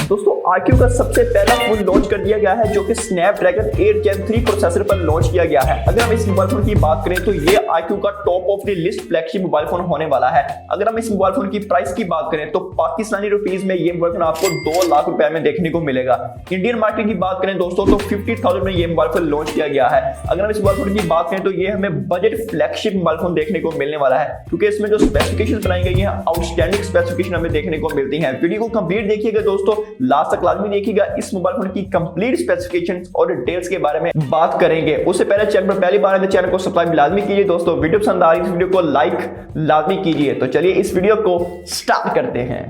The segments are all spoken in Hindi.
दोस्तों iQOO का सबसे पहला फोन लॉन्च कर दिया गया है जो कि स्नैपड्रैगन 8 Gen 3 प्रोसेसर पर लॉन्च किया गया है। अगर हम इस मोबाइल फोन की बात करें तो ये iQOO का top of the list flagship mobile phone होने वाला है। अगर हम इस मोबाइल फोन की प्राइस की बात करें तो पाकिस्तानी रुपीस में ये मोबाइल फोन आपको 2 लाख रुपए में देखने को मिलेगा। इंडियन मार्केट की बात करें दोस्तों तो 50,000 में ये मोबाइल फोन लॉन्च किया गया है। अगर हम इस मोबाइल फोन की बात करें तो ये हमें बजट फ्लैगशिप मोबाइल फोन देखने को मिलने वाला है, क्योंकि इसमें जो स्पेसिफिकेशन बनाई गई है आउटस्टैंडिंग स्पेसिफिकेशन हमें देखने को मिलती है। वीडियो को कंप्लीट देखिएगा दोस्तों, लास्ट तक लाजमी देखिएगा। इस मोबाइल फोन की कंप्लीट स्पेसिफिकेशंस और डिटेल्स के बारे में बात करेंगे। उससे पहले चैनल पर पहली बार है तो चैनल को सब्सक्राइब लाजमी कीजिए दोस्तों। वीडियो पसंद आ रही है इस वीडियो को लाइक लाजमी कीजिए। तो चलिए इस वीडियो को स्टार्ट करते हैं।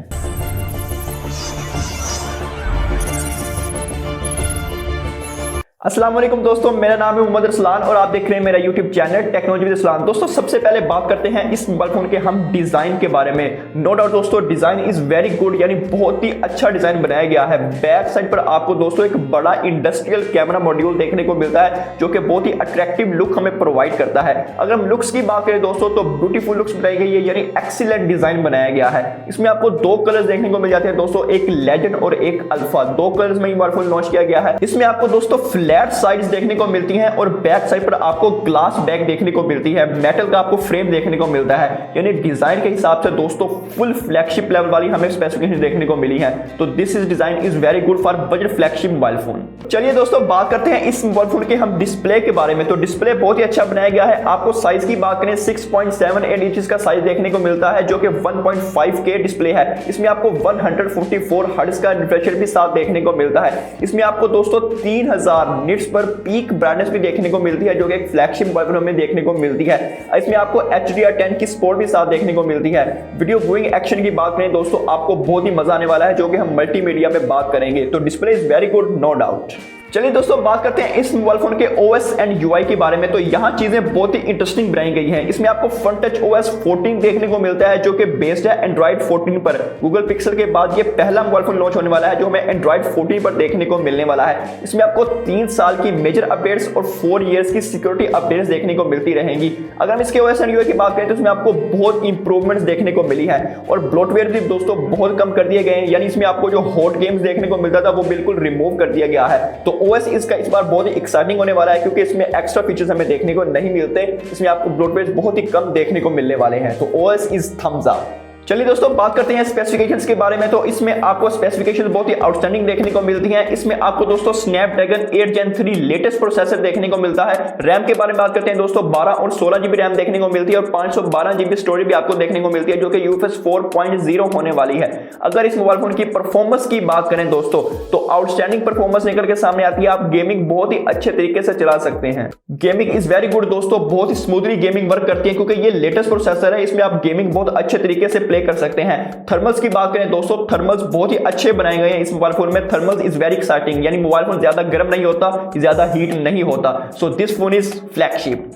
अस्सलाम वालेकुम दोस्तों, मेरा नाम है मोहम्मद अरसलान और आप देख रहे हैं मेरा YouTube channel technology with Arsalan. दोस्तों सबसे पहले बात करते हैं इस मोबाइल फोन के हम डिजाइन के बारे में। नो डाउट दोस्तों डिजाइन इज वेरी गुड, यानी बहुत ही अच्छा डिजाइन बनाया गया है। बैक साइड पर आपको दोस्तों एक बड़ा इंडस्ट्रियल कैमरा मॉड्यूल देखने को मिलता है जो कि बहुत ही अट्रैक्टिव लुक हमें प्रोवाइड करता है। अगर हम लुक्स की बात करें दोस्तों तो ब्यूटीफुल लुक्स बनाई गई है, यानी एक्सीलेंट डिजाइन बनाया गया है। इसमें आपको 2 कलर्स देखने को मिल जाते हैं दोस्तों, एक लेजेंड और एक अल्फा। 2 कलर्स में मोबाइल फोन लॉन्च किया गया है। इसमें आपको दोस्तों फ्लैट साइड्स देखने को मिलती हैं और बैक साइड पर आपको ग्लास बैक देखने को मिलती है। मेटल का आपको फ्रेम देखने को मिलता है, यानी डिजाइन के हिसाब से दोस्तों फुल फ्लैगशिप लेवल वाली हमें स्पेसिफिकेशन देखने को मिली है। तो this is design is very good for budget flagship mobile phone. चलिए दोस्तों बात करते हैं इस मोबाइल फोन के हम डिस्प्ले के बारे में। तो डिस्प्ले बहुत ही अच्छा बनाया गया है। आपको साइज की बात करें 6.78 इंचेस का साइज देखने को मिलता है जो कि 1.5K डिस्प्ले है। इसमें आपको 144 हर्ट्ज का रिफ्रेश रेट भी साथ देखने को मिलता है। इसमें आपको दोस्तों 3000 निट्स पर पीक ब्राइटनेस भी देखने को मिलती है जो कि एक फ्लैगशिप मोबाइल फोन में देखने को मिलती है। इसमें आपको HDR10 की सपोर्ट भी साथ देखने को मिलती है। वीडियो व्यूइंग एक्शन की बात करें दोस्तों आपको बहुत ही मजा आने वाला है, जो कि हम मल्टीमीडिया में बात करेंगे। तो display is very good, no doubt. चलिए दोस्तों बात करते हैं इस मोबाइल फोन के OS एंड UI के बारे में। तो यहाँ चीजें बहुत ही इंटरेस्टिंग बनाई गई हैं। इसमें आपको फ्रंट टच OS 14 देखने को मिलता है जो कि बेस्ड है एंड्रॉइड 14 पर। गूगल पिक्सल के बाद ये पहला मोबाइल फोन लॉन्च होने वाला है जो हमें एंड्रॉइड 14 पर देखने को मिलने वाला है। इसमें आपको 3 साल की मेजर अपडेट्स और 4 इयर्स की सिक्योरिटी अपडेट्स देखने को मिलती रहेंगी। अगर हम इसके OS एंड UI की बात करें तो इसमें आपको बहुत इंप्रूवमेंट्स देखने को मिली है और ब्लोटवेयर भी दोस्तों बहुत कम कर दिए गए हैं, यानी इसमें आपको जो हॉट गेम्स देखने को मिलता था वो बिल्कुल रिमूव कर दिया गया है। तो OS इसका इस बार बहुत ही एक्साइटिंग होने वाला है, क्योंकि इसमें एक्स्ट्रा फीचर्स हमें देखने को नहीं मिलते। इसमें आपको ब्लोटवेयर बहुत ही कम देखने को मिलने वाले हैं। तो OS इज थम्स अप। चलिए दोस्तों बात करते हैं स्पेसिफिकेशंस के बारे में। तो इसमें आपको स्पेसिफिकेशन बहुत ही आउटस्टैंडिंग देखने को मिलती हैं। इसमें आपको दोस्तों स्नैपड्रैगन 8 Gen 3 लेटेस्ट प्रोसेसर देखने को मिलता है। रैम के बारे में बात करते हैं दोस्तों 12 और 16 GB रैम देखने को मिलती है और 512 GB स्टोरेज भी आपको देखने को मिलती है जो कि UFS 4.0 होने वाली है। अगर इस मोबाइल फोन की परफॉर्मेंस की बात करें दोस्तों तो आउटस्टैंडिंग परफॉर्मेंस निकल के सामने आती है। आप गेमिंग बहुत ही अच्छे तरीके से चला सकते हैं। गेमिंग इज वेरी गुड दोस्तों, बहुत ही स्मूथली गेमिंग वर्क करती है क्योंकि ये लेटेस्ट प्रोसेसर है। इसमें आप गेमिंग बहुत अच्छे तरीके से प्ले कर सकते हैं। थर्मल्स की बात करें दोस्तों, थर्मल्स बहुत ही अच्छे बनाए गए हैं इस मोबाइल फोन में। थर्मल्स इज वेरी एक्साइटिंग, यानी मोबाइल फोन ज्यादा गर्म नहीं होता, ज्यादा हीट नहीं होता। So this phone is flagship.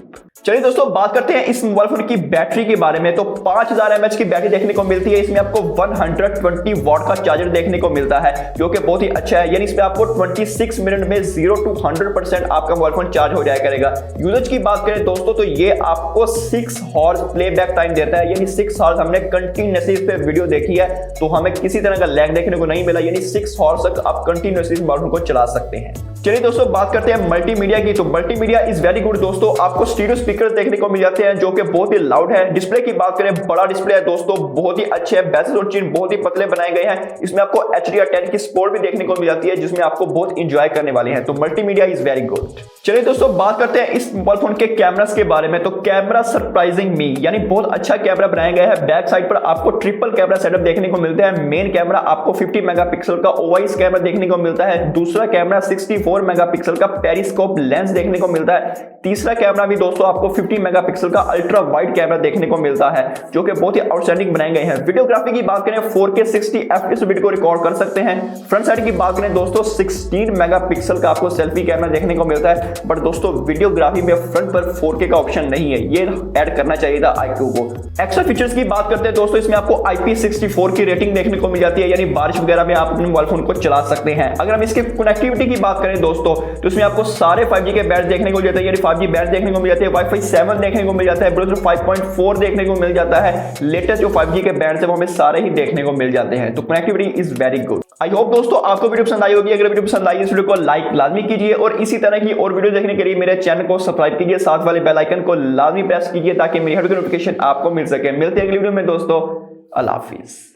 चलिए दोस्तों बात करते हैं इस मोबाइल फोन की बैटरी के बारे में। तो 5000 mAh की बैटरी देखने को मिलती है। इसमें आपको 120 वॉट का चार्जर देखने को मिलता है जो कि बहुत ही अच्छा है, यानी इसमें आपको 26 मिनट में 0 to 100% आपका मोबाइल फोन चार्ज हो जाया करेगा। यूजेज की बात करें दोस्तों तो ये आपको 6 हॉर्स प्लेबैक टाइम देता है, यानी 6 हॉर्स हमने कंटिन्यूअसली इस पे वीडियो देखी है तो हमें किसी तरह का लैग देखने को नहीं मिला, यानी 6 हॉर्स तक आप कंटिन्यूअसली मोबाइल फोन को चला सकते हैं। चलिए दोस्तों बात करते हैं मल्टीमीडिया की। तो मल्टीमीडिया इज वेरी गुड दोस्तों, आपको स्टीरियो स्पीकर देखने को मिल जाते हैं जो कि बहुत ही लाउड है। डिस्प्ले की बात करें बड़ा डिस्प्ले है दोस्तों, बहुत ही अच्छे है। बेजल और चीन बहुत ही पतले बनाए गए हैं। इसमें आपको HDR10 की सपोर्ट भी देखने को मिल जाती है जिसमें आपको बहुत इंजॉय करने वाले हैं। तो मल्टीमीडिया इज वेरी गुड। चलिए दोस्तों बात करते हैं इस मोबाइल फोन के कैमरास के बारे में। तो कैमरा सरप्राइजिंग मी, यानी बहुत अच्छा कैमरा बनाया गया है। बैक साइड पर आपको ट्रिपल कैमरा सेटअप देखने को मिलता है। मेन कैमरा आपको 50 मेगापिक्सल का OIS कैमरा देखने को मिलता है। दूसरा कैमरा 64 मेगापिक्सल का पेरिस्कोप लेंस देखने को मिलता है। तीसरा कैमरा भी दोस्तों आपको 50 मेगापिक्सल का अल्ट्रा वाइड कैमरा देखने को मिलता है जो कि बहुत ही आउटस्टैंडिंग बनाए गए हैं। वीडियोग्राफी की बात करें 4K 60 FPS वीडियो को रिकॉर्ड कर सकते हैं। फ्रंट साइड की बात करें दोस्तों 16 मेगापिक्सल का आपको सेल्फी कैमरा देखने को मिलता है, बट दोस्तों वीडियोग्राफी में फ्रंट पर 4K का ऑप्शन नहीं है, ये ऐड करना चाहिए था iQOO को। एक्स्ट्रा फीचर्स की बात करते हैं दोस्तों, इसमें आपको IP64 की रेटिंग देखने को मिल जाती है, यानी बारिश वगैरह में आप अपने मोबाइल फोन को चला सकते हैं। अगर हम इसके कनेक्टिविटी की बात करें दोस्तों तो इसमें आपको सारे 5G के बैंड देखने को मिलते हैं, यानी 5G बैंड देखने को मिल जाते हैं। Wi-Fi वाईफाई 7 देखने को मिल जाता है, ब्लूटूथ 5.4 देखने को मिल जाता है, लेटेस्ट जो 5G के बैंड है वो हमें सारे ही देखने को मिल जाते हैं। तो connectivity is very good. I hope दोस्तों आपको वीडियो पसंद आई होगी। अगर वीडियो पसंद आई इस वीडियो को लाइक लाजमी कीजिए और इसी तरह की और वीडियो देखने के लिए मेरे चैनल को सब्सक्राइब कीजिए, साथ वाले बेल आइकन को लाजमी प्रेस कीजिए ताकि मेरी हर नोटिफिकेशन आपको मिल सके। मिलते हैं अगली वीडियो में दोस्तों, अल्लाह हाफिज।